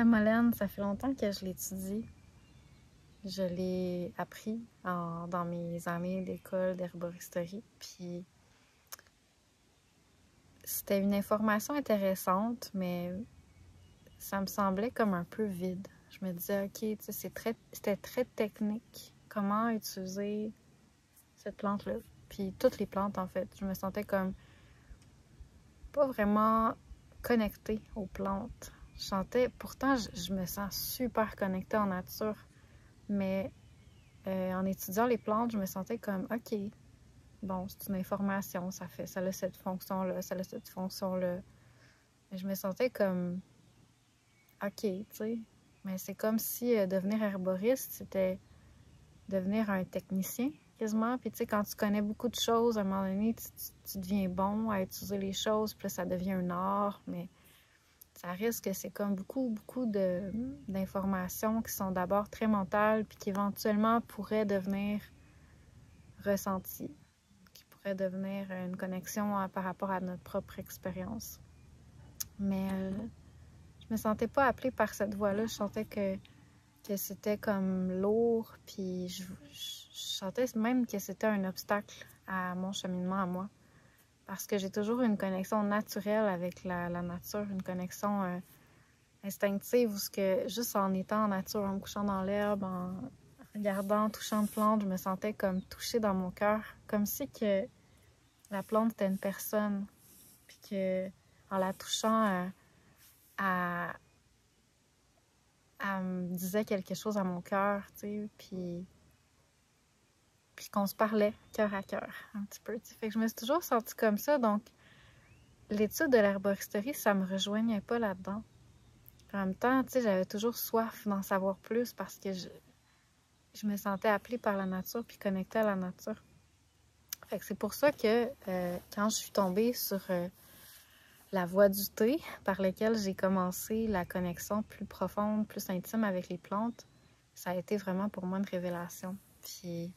molène, ça fait longtemps que je l'étudie. Je l'ai appris dans mes années d'école d'herboristerie. Puis c'était une information intéressante, mais ça me semblait comme un peu vide. Je me disais, OK, tu sais, c'était très technique. Comment utiliser cette plante-là? Puis toutes les plantes, en fait. Je me sentais comme pas vraiment connectée aux plantes. Pourtant, je me sens super connectée en nature, mais en étudiant les plantes, je me sentais comme, OK, bon, c'est une information, ça a cette fonction-là, ça a cette fonction-là. Mais je me sentais comme, OK, tu sais, mais c'est comme si devenir herboriste, c'était devenir un technicien, quasiment. Puis tu sais, quand tu connais beaucoup de choses, à un moment donné, tu deviens bon à utiliser les choses, puis là, ça devient un art, mais ça risque que c'est comme beaucoup d'informations qui sont d'abord très mentales, puis qui éventuellement pourraient devenir ressenties, qui pourraient devenir une connexion par rapport à notre propre expérience. Mais je me sentais pas appelée par cette voie-là. Je sentais que c'était comme lourd, puis je sentais même que c'était un obstacle à mon cheminement à moi. Parce que j'ai toujours eu une connexion naturelle avec la nature, une connexion instinctive où juste en étant en nature, en me couchant dans l'herbe, en regardant, touchant de plantes, je me sentais comme touchée dans mon cœur, comme si que la plante était une personne, puis que en la touchant, elle me disait quelque chose à mon cœur, tu sais, puis qu'on se parlait cœur à cœur, un petit peu, tu sais. Fait que je me suis toujours sentie comme ça, donc l'étude de l'herboristerie, ça me rejoignait pas là-dedans. En même temps, tu sais, j'avais toujours soif d'en savoir plus parce que je me sentais appelée par la nature puis connectée à la nature. Fait que c'est pour ça que quand je suis tombée sur la voie du thé, par laquelle j'ai commencé la connexion plus profonde, plus intime avec les plantes, ça a été vraiment pour moi une révélation. Puis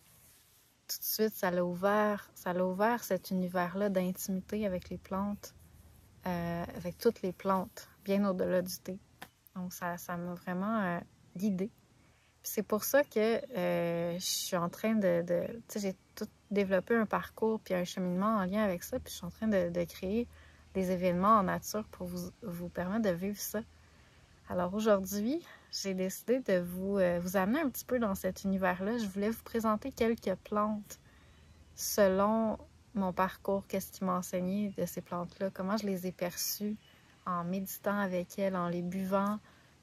tout de suite, ça l'a ouvert cet univers-là d'intimité avec les plantes, avec toutes les plantes, bien au-delà du thé. Donc ça m'a vraiment guidée. C'est pour ça que je suis en train tu sais, j'ai tout développé un parcours puis un cheminement en lien avec ça, puis je suis en train de créer des événements en nature pour vous permettre de vivre ça. Alors aujourd'hui, j'ai décidé de vous amener un petit peu dans cet univers-là. Je voulais vous présenter quelques plantes selon mon parcours, qu'est-ce qui m'a enseigné de ces plantes-là, comment je les ai perçues en méditant avec elles, en les buvant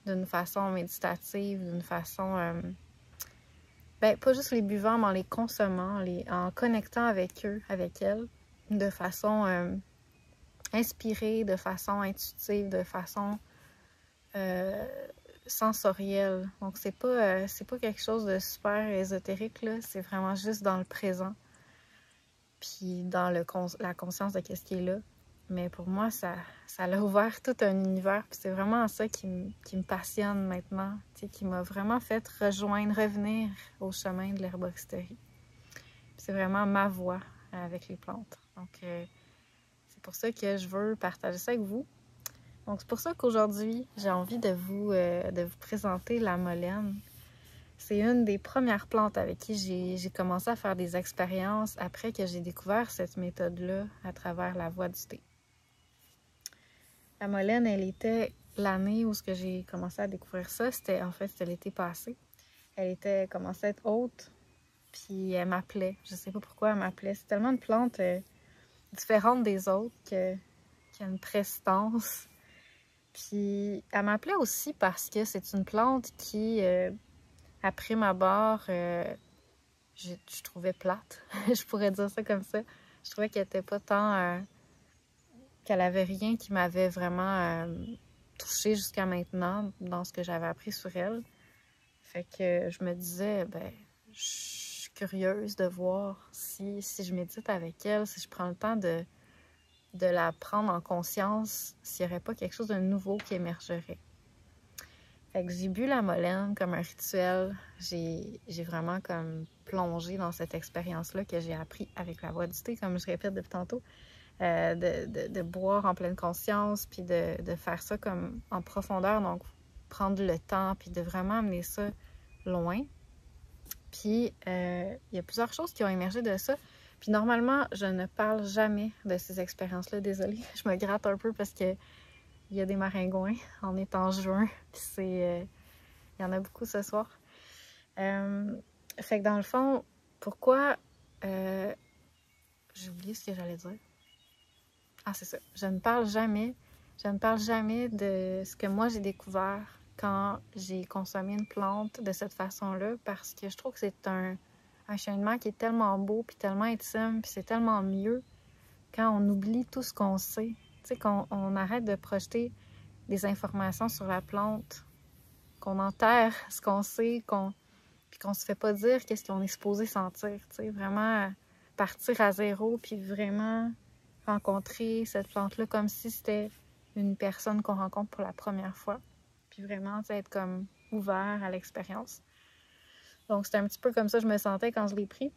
d'une façon méditative, d'une façon... pas juste les buvant, mais en les consommant, en connectant avec eux, avec elles, de façon inspirée, de façon intuitive, de façon sensorielle. Donc c'est pas quelque chose de super ésotérique, là. C'est vraiment juste dans le présent, puis dans la conscience de qu'est-ce qui est là. Mais pour moi, ça l'a ouvert tout un univers, puis c'est vraiment ça qui me passionne maintenant, qui m'a vraiment fait revenir au chemin de l'herboristerie. C'est vraiment ma voie avec les plantes. Donc, c'est pour ça que je veux partager ça avec vous. Donc, c'est pour ça qu'aujourd'hui, j'ai envie de vous présenter la molène. C'est une des premières plantes avec qui j'ai commencé à faire des expériences après que j'ai découvert cette méthode-là à travers la voie du thé. La molène, elle était l'année où j'ai commencé à découvrir ça. C'était l'été passé. Elle commençait à être haute, puis elle m'appelait. Je sais pas pourquoi elle m'appelait. C'est tellement une plante différente des autres qui a une prestance. Puis elle m'appelait aussi parce que c'est une plante qui, à prime abord, je trouvais plate. Je pourrais dire ça comme ça. Je trouvais qu'elle était pas tant... qu'elle avait rien qui m'avait vraiment touchée jusqu'à maintenant dans ce que j'avais appris sur elle. Fait que je me disais, je suis curieuse de voir si je médite avec elle, si je prends le temps de la prendre en conscience, s'il n'y aurait pas quelque chose de nouveau qui émergerait. Fait que j'ai bu la molène comme un rituel. J'ai vraiment comme plongé dans cette expérience-là que j'ai appris avec la voie du thé, comme je répète depuis tantôt. De boire en pleine conscience, puis de faire ça comme en profondeur. Donc, prendre le temps, puis de vraiment amener ça loin. Puis, il y a plusieurs choses qui ont émergé de ça. Puis normalement, je ne parle jamais de ces expériences-là. Désolée, je me gratte un peu parce que il y a des maringouins. On est en juin, puis il y en a beaucoup ce soir. Fait que dans le fond, pourquoi... j'ai oublié ce que j'allais dire. Ah, c'est ça. Je ne parle jamais de ce que moi j'ai découvert quand j'ai consommé une plante de cette façon-là, parce que je trouve que c'est un cheminement qui est tellement beau, puis tellement intime, puis c'est tellement mieux quand on oublie tout ce qu'on sait. Tu sais, qu'on arrête de projeter des informations sur la plante, qu'on enterre ce qu'on sait, puis qu'on se fait pas dire qu'est-ce qu'on est supposé sentir. Tu sais, vraiment partir à zéro, puis vraiment rencontrer cette plante-là comme si c'était une personne qu'on rencontre pour la première fois. Puis vraiment, tu sais, être comme ouvert à l'expérience. Donc, c'était un petit peu comme ça que je me sentais quand je l'ai pris.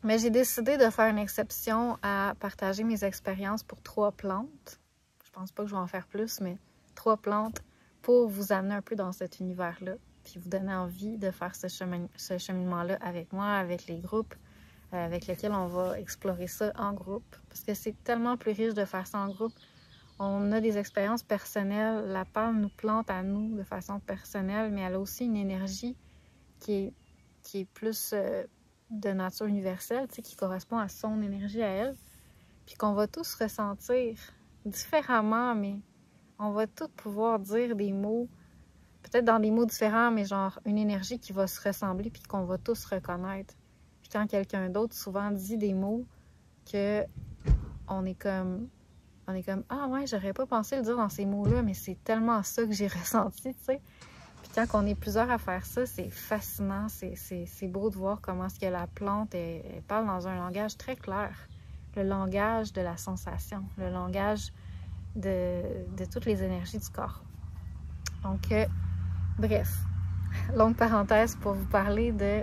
Mais j'ai décidé de faire une exception à partager mes expériences pour 3 plantes. Je pense pas que je vais en faire plus, mais 3 plantes pour vous amener un peu dans cet univers-là, puis vous donner envie de faire ce cheminement-là avec moi, avec les groupes avec lesquels on va explorer ça en groupe. Parce que c'est tellement plus riche de faire ça en groupe. On a des expériences personnelles. La palme nous plante à nous de façon personnelle, mais elle a aussi une énergie qui est plus de nature universelle, tu sais, qui correspond à son énergie à elle, puis qu'on va tous ressentir différemment, mais on va tous pouvoir dire des mots, peut-être dans des mots différents, mais genre une énergie qui va se ressembler, puis qu'on va tous reconnaître. Puis quand quelqu'un d'autre souvent dit des mots que on est comme ah ouais, j'aurais pas pensé le dire dans ces mots-là, mais c'est tellement ça que j'ai ressenti, tu sais. Puis quand on est plusieurs à faire ça, c'est fascinant, c'est beau de voir comment est-ce que la plante, elle parle dans un langage très clair. Le langage de la sensation, le langage de toutes les énergies du corps. Donc, bref, longue parenthèse pour vous parler de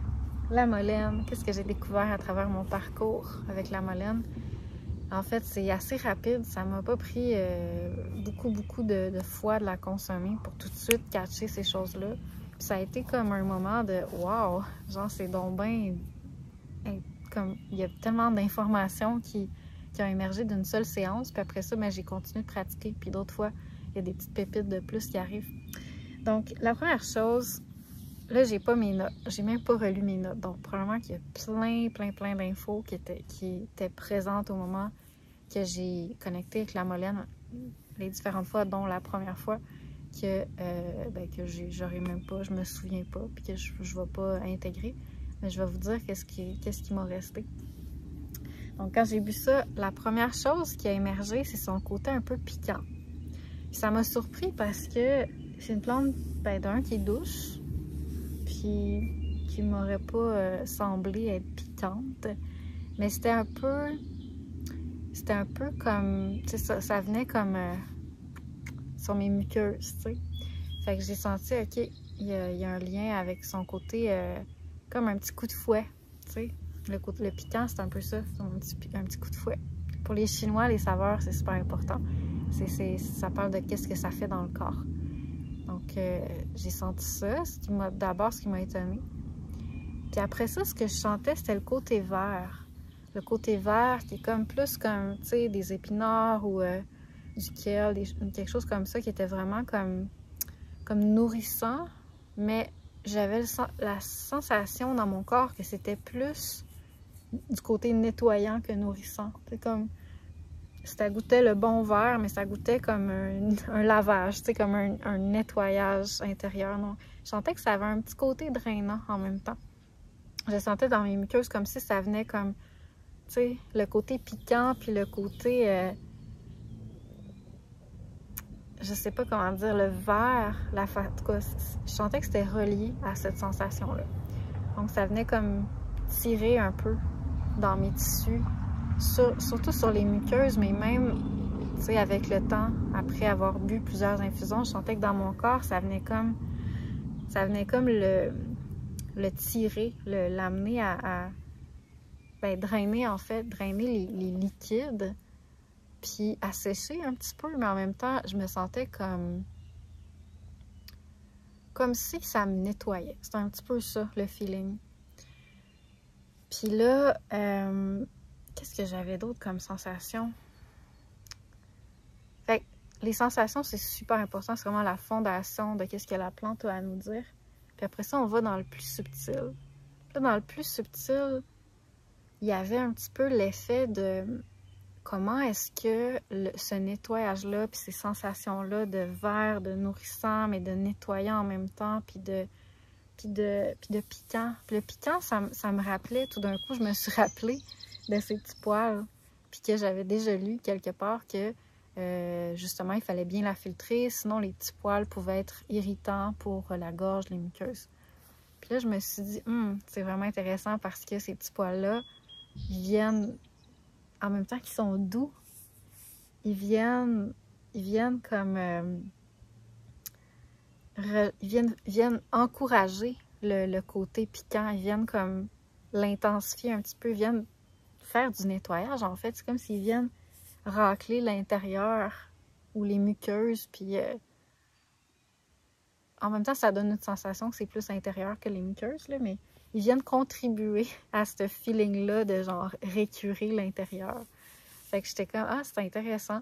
la molène. Qu'est-ce que j'ai découvert à travers mon parcours avec la molène? En fait, c'est assez rapide. Ça m'a pas pris beaucoup de fois de la consommer pour tout de suite catcher ces choses-là. Puis ça a été comme un moment de « wow », genre c'est donc bien... Comme, il y a tellement d'informations qui ont émergé d'une seule séance. Puis après ça, ben, j'ai continué de pratiquer. Puis d'autres fois, il y a des petites pépites de plus qui arrivent. Donc, la première chose, là, j'ai pas mes notes. J'ai même pas relu mes notes. Donc, probablement qu'il y a plein d'infos qui étaient présentes au moment que j'ai connecté avec la molène, les différentes fois, dont la première fois, que j'aurais même pas, je me souviens pas, puis que je vais pas intégrer. Mais je vais vous dire qu'est-ce qui m'a resté. Donc, quand j'ai bu ça, la première chose qui a émergé, c'est son côté un peu piquant. Puis ça m'a surpris parce que c'est une plante, d'un, qui est douce, puis qui m'aurait pas semblé être piquante. Mais c'était un peu comme, tu sais, ça venait comme sur mes muqueuses, tu sais. Fait que j'ai senti, ok, il y a un lien avec son côté comme un petit coup de fouet, tu sais. Le piquant, c'est un peu ça, un petit coup de fouet. Pour les Chinois, les saveurs, c'est super important. Ça parle de qu'est-ce que ça fait dans le corps. Donc, j'ai senti ça. D'abord, ce qui m'a étonnée. Puis après ça, ce que je sentais, c'était le côté vert. Le côté vert qui est comme plus comme, tu sais, des épinards ou du kale, quelque chose comme ça qui était vraiment comme nourrissant. Mais j'avais la sensation dans mon corps que c'était plus du côté nettoyant que nourrissant. C'est comme, ça goûtait le bon verre, mais ça goûtait comme un lavage, tu sais, comme un nettoyage intérieur. Non? Je sentais que ça avait un petit côté drainant en même temps. Je sentais dans mes muqueuses comme si ça venait comme, tu sais, le côté piquant, puis le côté, je sais pas comment dire, le vert, en tout cas, je sentais que c'était relié à cette sensation-là. Donc, ça venait comme tirer un peu dans mes tissus, surtout sur les muqueuses, mais même, tu sais, avec le temps, après avoir bu plusieurs infusions, je sentais que dans mon corps, ça venait comme le tirer, l'amener à drainer, en fait, drainer les liquides, puis assécher un petit peu, mais en même temps, je me sentais comme comme si ça me nettoyait. C'était un petit peu ça, le feeling. Puis là, qu'est-ce que j'avais d'autre comme sensation? Fait que les sensations, c'est super important. C'est vraiment la fondation de qu'est-ce que la plante a à nous dire. Puis après ça, on va dans le plus subtil. Puis là, dans le plus subtil, il y avait un petit peu l'effet de comment est-ce que ce nettoyage-là, puis ces sensations-là de vert, de nourrissant, mais de nettoyant en même temps, puis de piquant. Puis le piquant, ça me rappelait, tout d'un coup, je me suis rappelé de ces petits poils, puis que j'avais déjà lu quelque part que, justement, il fallait bien la filtrer, sinon les petits poils pouvaient être irritants pour la gorge, les muqueuses. Puis là, je me suis dit, c'est vraiment intéressant parce que ces petits poils-là, ils viennent, en même temps qu'ils sont doux, ils viennent comme... ils viennent encourager le côté piquant. Ils viennent comme l'intensifier un petit peu. Ils viennent faire du nettoyage, en fait. C'est comme s'ils viennent racler l'intérieur ou les muqueuses. Puis en même temps, ça donne une sensation que c'est plus intérieur que les muqueuses, là, mais ils viennent contribuer à ce feeling-là de genre récurer l'intérieur. Fait que j'étais comme, c'est intéressant.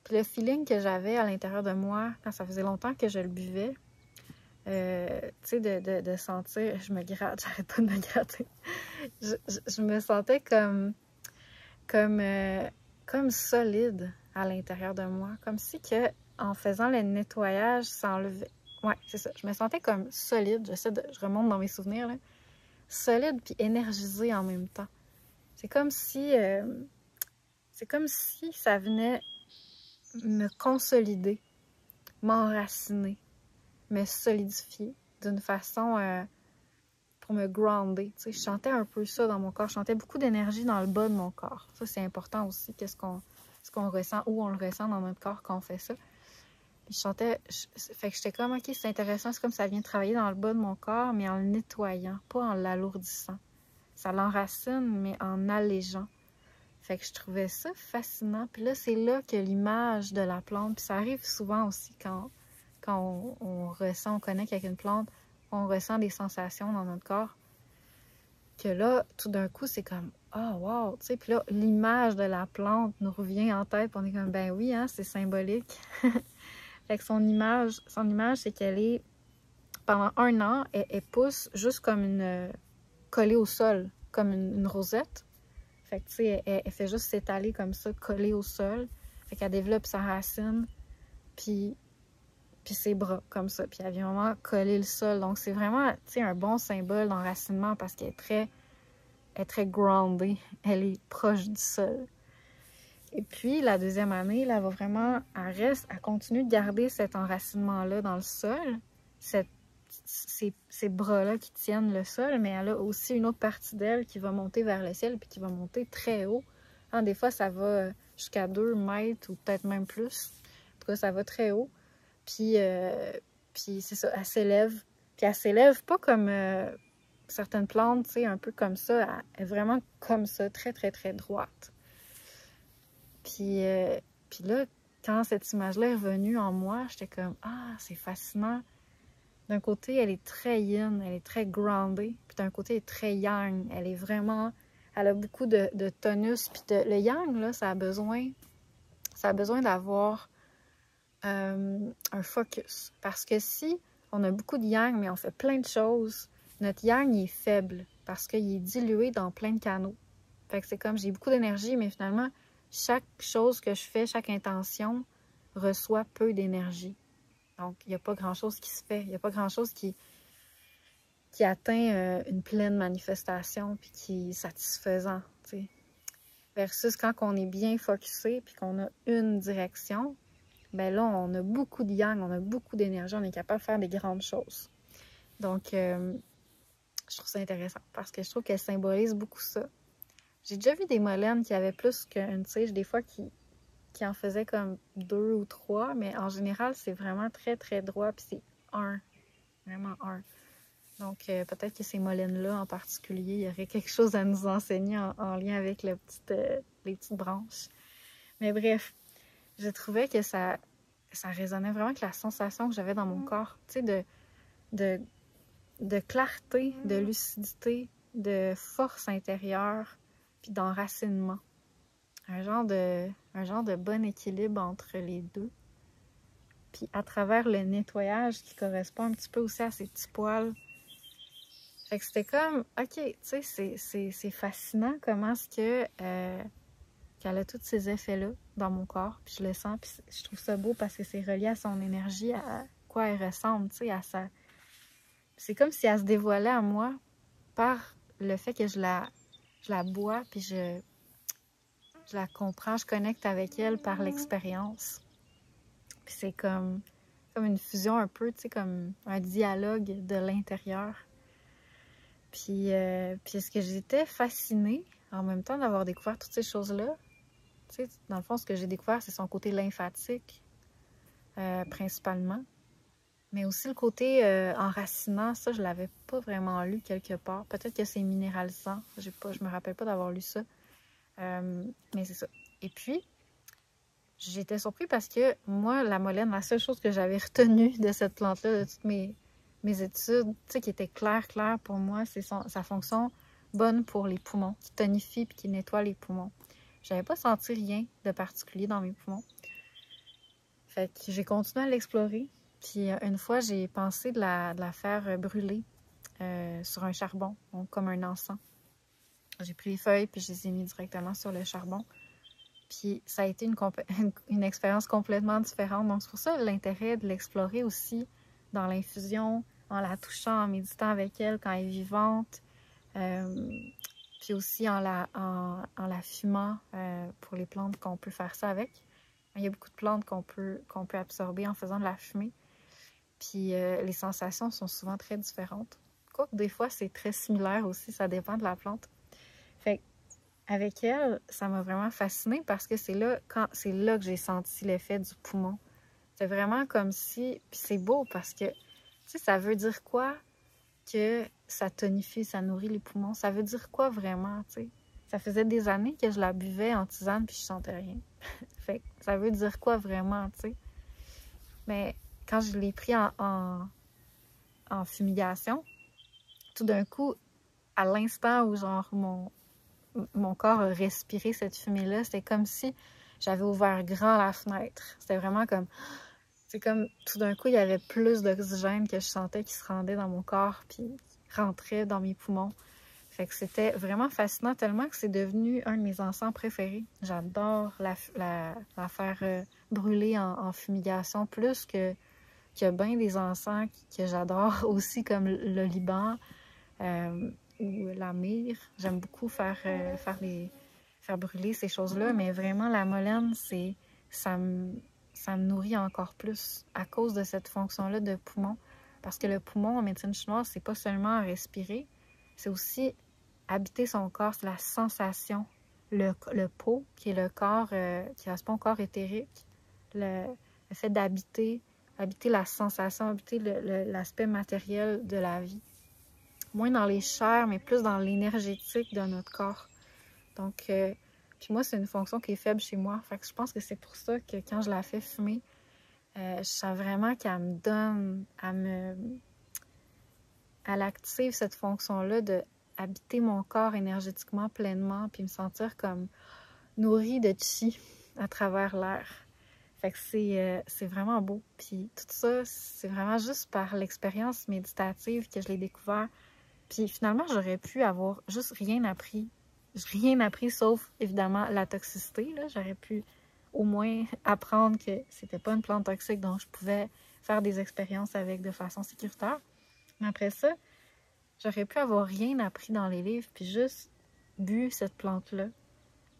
Puis le feeling que j'avais à l'intérieur de moi, quand ça faisait longtemps que je le buvais, tu sais, de sentir, je me gratte, j'arrête pas de me gratter. Je me sentais comme solide à l'intérieur de moi. Comme si que en faisant le nettoyage, ça enlevait. Ouais, c'est ça. Je me sentais comme solide. Je remonte dans mes souvenirs, là. Solide puis énergisée en même temps. C'est comme si ça venait me consolider, m'enraciner, me solidifier d'une façon pour me grounder. Tu sais, je sentais un peu ça dans mon corps. Je sentais beaucoup d'énergie dans le bas de mon corps. Ça, c'est important aussi, ce qu'on ressent, où on le ressent dans notre corps quand on fait ça. Puis fait que j'étais comme, OK, c'est intéressant, c'est comme ça vient travailler dans le bas de mon corps, mais en le nettoyant, pas en l'alourdissant. Ça l'enracine, mais en allégeant. Fait que je trouvais ça fascinant. Puis là, c'est là que l'image de la plante, puis ça arrive souvent aussi quand on ressent, on connecte avec une plante, on ressent des sensations dans notre corps, que là, tout d'un coup, c'est comme, wow, tu sais, puis là, l'image de la plante nous revient en tête, puis on est comme, ben oui, hein, c'est symbolique. Fait que son image, c'est qu'elle est, pendant 1 an, elle pousse juste comme collée au sol, comme une rosette. Fait que, tu sais, elle fait juste s'étaler comme ça, collée au sol. Fait qu'elle développe sa racine, puis ses bras, comme ça. Puis elle vient vraiment coller le sol. Donc, c'est vraiment, tu sais, un bon symbole d'enracinement parce qu'elle est très groundée. Elle est proche du sol. Et puis, la deuxième année, là, elle continue de garder cet enracinement-là dans le sol, ces bras-là qui tiennent le sol, mais elle a aussi une autre partie d'elle qui va monter vers le ciel puis qui va monter très haut. Hein, des fois, ça va jusqu'à 2 mètres ou peut-être même plus. En tout cas, ça va très haut. Puis c'est ça, elle s'élève. Puis elle s'élève pas comme certaines plantes, tu sais, un peu comme ça. Elle est vraiment comme ça, très, très, très droite. Puis là, quand cette image-là est revenue en moi, j'étais comme, c'est fascinant. D'un côté, elle est très yin, elle est très groundée. Puis d'un côté, elle est très yang. Elle a beaucoup de tonus. Puis le yang, là, ça a besoin d'avoir un focus. Parce que si on a beaucoup de yang, mais on fait plein de choses, notre yang, il est faible parce qu'il est dilué dans plein de canaux. Fait que c'est comme, j'ai beaucoup d'énergie, mais finalement, chaque chose que je fais, chaque intention reçoit peu d'énergie. Donc, il n'y a pas grand-chose qui se fait. Il n'y a pas grand-chose qui atteint une pleine manifestation puis qui est satisfaisant, t'sais. Versus quand on est bien focusé puis qu'on a une direction, ben là, on a beaucoup de yang, on a beaucoup d'énergie, on est capable de faire des grandes choses. Donc, je trouve ça intéressant parce que je trouve qu'elle symbolise beaucoup ça. J'ai déjà vu des mollènes qui avaient plus qu'une tige, des fois qui en faisaient comme 2 ou 3, mais en général, c'est vraiment très, très droit, puis c'est 1, vraiment 1. Donc, peut-être que ces mollènes-là, en particulier, il y aurait quelque chose à nous enseigner en lien avec les petites branches. Mais bref, je trouvais que ça résonnait vraiment avec la sensation que j'avais dans mon corps, tu sais, de, de clarté, de lucidité, de force intérieure, puis d'enracinement. Un genre de bon équilibre entre les deux. Puis à travers le nettoyage qui correspond un petit peu aussi à ces petits poils. Fait que c'était comme, ok, tu sais, c'est fascinant comment est-ce que qu'elle a tous ces effets-là dans mon corps. Puis je le sens, puis je trouve ça beau parce que c'est relié à son énergie, à quoi elle ressemble, tu sais, à sa... C'est comme si elle se dévoilait à moi par le fait que je la bois, puis je la comprends, je connecte avec elle par l'expérience. Puis c'est comme une fusion un peu, tu sais, comme un dialogue de l'intérieur. Puis est-ce que j'étais fascinée en même temps d'avoir découvert toutes ces choses-là? Tu sais, dans le fond, ce que j'ai découvert, c'est son côté lymphatique, principalement. Mais aussi le côté enracinant, ça, je l'avais pas vraiment lu quelque part. Peut-être que c'est minéralisant. Je me rappelle pas d'avoir lu ça. Mais c'est ça. Et puis, j'étais surprise parce que moi, la molène, la seule chose que j'avais retenue de cette plante-là, de toutes mes études, tu sais, qui était claire pour moi, c'est sa fonction bonne pour les poumons, qui tonifie et qui nettoie les poumons. J'avais pas senti rien de particulier dans mes poumons. Fait que j'ai continué à l'explorer. Puis une fois, j'ai pensé de la faire brûler sur un charbon, donc comme un encens. J'ai pris les feuilles puis je les ai mis directement sur le charbon. Puis ça a été une expérience complètement différente. Donc c'est pour ça l'intérêt de l'explorer aussi dans l'infusion, en la touchant, en méditant avec elle quand elle est vivante. Puis aussi en la fumant pour les plantes qu'on peut faire ça avec. Il y a beaucoup de plantes qu'on peut absorber en faisant de la fumée. Puis les sensations sont souvent très différentes. Quoique des fois, c'est très similaire aussi, ça dépend de la plante. Fait avec elle, ça m'a vraiment fascinée parce que c'est là que j'ai senti l'effet du poumon. C'est vraiment comme si... Puis c'est beau parce que, tu sais, ça veut dire quoi que ça tonifie, ça nourrit les poumons? Ça veut dire quoi vraiment, tu sais? Ça faisait des années que je la buvais en tisane puis je sentais rien. Fait que ça veut dire quoi vraiment, tu sais? Mais quand je l'ai pris en fumigation, tout d'un coup, à l'instant où genre mon corps a respiré cette fumée-là, c'était comme si j'avais ouvert grand la fenêtre. C'était vraiment comme... C'est comme tout d'un coup, il y avait plus d'oxygène que je sentais qui se rendait dans mon corps puis rentrait dans mes poumons. Fait que c'était vraiment fascinant tellement que c'est devenu un de mes encens préférés. J'adore la faire brûler en fumigation plus qu'il y a bien des encens que j'adore aussi comme le Liban ou la myrrhe. J'aime beaucoup faire brûler ces choses-là, mais vraiment la molène, ça me nourrit encore plus à cause de cette fonction-là de poumon. Parce que le poumon en médecine chinoise, c'est pas seulement respirer, c'est aussi habiter son corps, c'est la sensation. Le po, qui est le corps, qui correspond au corps éthérique, le fait d'habiter la sensation, habiter l'aspect matériel de la vie. Moins dans les chairs, mais plus dans l'énergétique de notre corps. Donc, puis moi, c'est une fonction qui est faible chez moi. Fait que je pense que c'est pour ça que quand je la fais fumer, je sens vraiment qu'elle me donne, elle active cette fonction-là de habiter mon corps énergétiquement pleinement, puis me sentir comme nourrie de chi à travers l'air. Fait que c'est vraiment beau. Puis tout ça, c'est vraiment juste par l'expérience méditative que je l'ai découvert. Puis finalement, j'aurais pu avoir juste rien appris. Rien appris sauf, évidemment, la toxicité. J'aurais pu au moins apprendre que c'était pas une plante toxique dont je pouvais faire des expériences avec de façon sécuritaire. Mais après ça, j'aurais pu avoir rien appris dans les livres, puis juste bu cette plante-là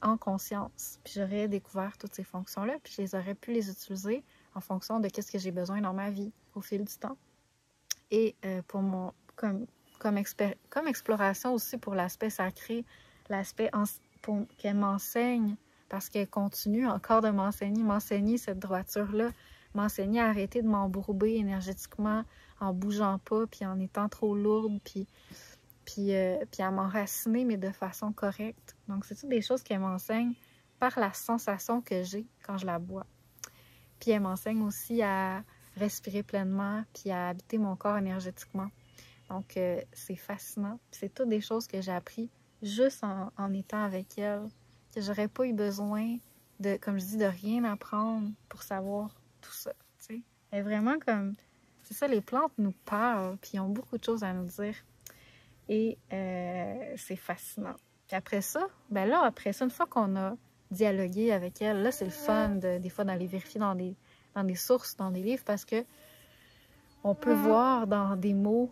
en conscience. Puis j'aurais découvert toutes ces fonctions-là, puis je les aurais pu les utiliser en fonction de qu'est-ce que j'ai besoin dans ma vie au fil du temps. Et pour comme exploration aussi pour l'aspect sacré, l'aspect qu'elle m'enseigne, parce qu'elle continue encore de m'enseigner cette droiture-là, m'enseigner à arrêter de m'embourber énergétiquement en bougeant pas, puis en étant trop lourde, puis à m'enraciner, mais de façon correcte. Donc, c'est toutes des choses qu'elle m'enseigne par la sensation que j'ai quand je la bois. Puis elle m'enseigne aussi à respirer pleinement, puis à habiter mon corps énergétiquement. Donc, c'est fascinant. C'est toutes des choses que j'ai appris juste en étant avec elle, que j'aurais pas eu besoin de, comme je dis, de rien apprendre pour savoir tout ça, tu sais. Et vraiment comme, c'est ça, les plantes nous parlent, puis ils ont beaucoup de choses à nous dire. Et c'est fascinant. Puis après ça, ben là, après ça, une fois qu'on a dialogué avec elle, là, c'est le fun des fois d'aller vérifier dans des sources, dans des livres, parce que on peut voir dans des mots,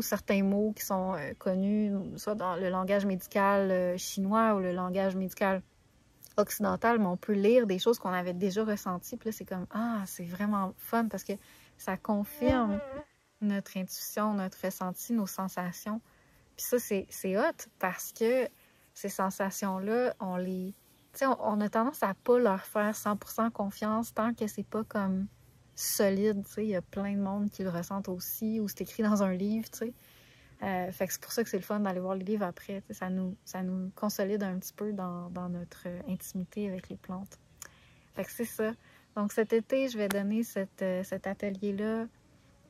certains mots qui sont connus, soit dans le langage médical chinois ou le langage médical occidental, mais on peut lire des choses qu'on avait déjà ressenties. Puis là, c'est comme, ah, c'est vraiment fun parce que ça confirme notre intuition, notre ressenti, nos sensations. Puis ça, c'est hot parce que ces sensations-là, tu sais, on a tendance à pas leur faire 100% confiance tant que c'est pas comme solide, tu sais. Il y a plein de monde qui le ressentent aussi, ou c'est écrit dans un livre, tu sais. Fait que c'est pour ça que c'est le fun d'aller voir les livres après. Ça nous consolide un petit peu dans notre intimité avec les plantes. Fait que c'est ça. Donc cet été, je vais donner cet atelier-là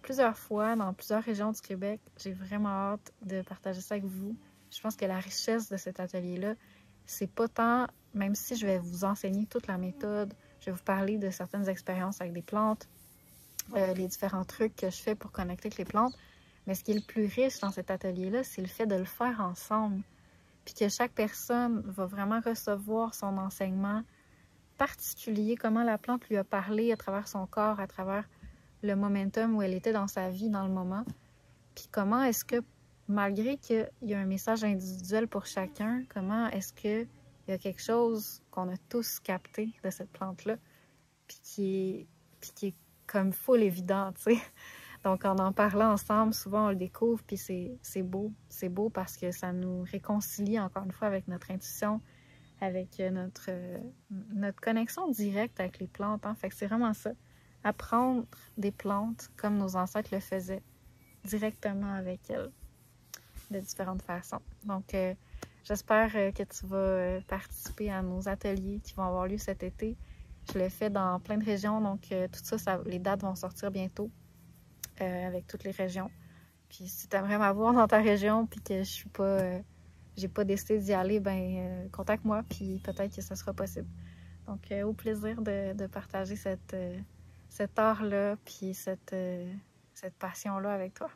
plusieurs fois dans plusieurs régions du Québec. J'ai vraiment hâte de partager ça avec vous. Je pense que la richesse de cet atelier-là, c'est pas tant, même si je vais vous enseigner toute la méthode, je vais vous parler de certaines expériences avec des plantes, les différents trucs que je fais pour connecter avec les plantes. Mais ce qui est le plus riche dans cet atelier-là, c'est le fait de le faire ensemble. Puis que chaque personne va vraiment recevoir son enseignement particulier, comment la plante lui a parlé à travers son corps, à travers le momentum où elle était dans sa vie, dans le moment. Puis comment est-ce que, malgré qu'il y a un message individuel pour chacun, comment est-ce qu'il y a quelque chose qu'on a tous capté de cette plante-là, puis qui est comme full évident, tu sais. Donc, en parlant ensemble, souvent, on le découvre, puis c'est beau. C'est beau parce que ça nous réconcilie, encore une fois, avec notre intuition, avec notre connexion directe avec les plantes. Hein. Fait que c'est vraiment ça. Apprendre des plantes comme nos ancêtres le faisaient, directement avec elles, de différentes façons. Donc, j'espère que tu vas participer à nos ateliers qui vont avoir lieu cet été. Je le fais dans plein de régions, donc tout ça, les dates vont sortir bientôt. Avec toutes les régions. Puis si tu aimerais m'avoir dans ta région puis que je suis pas j'ai pas décidé d'y aller, ben contacte-moi puis peut-être que ça sera possible. Donc au plaisir de partager cet art-là puis cette passion-là avec toi.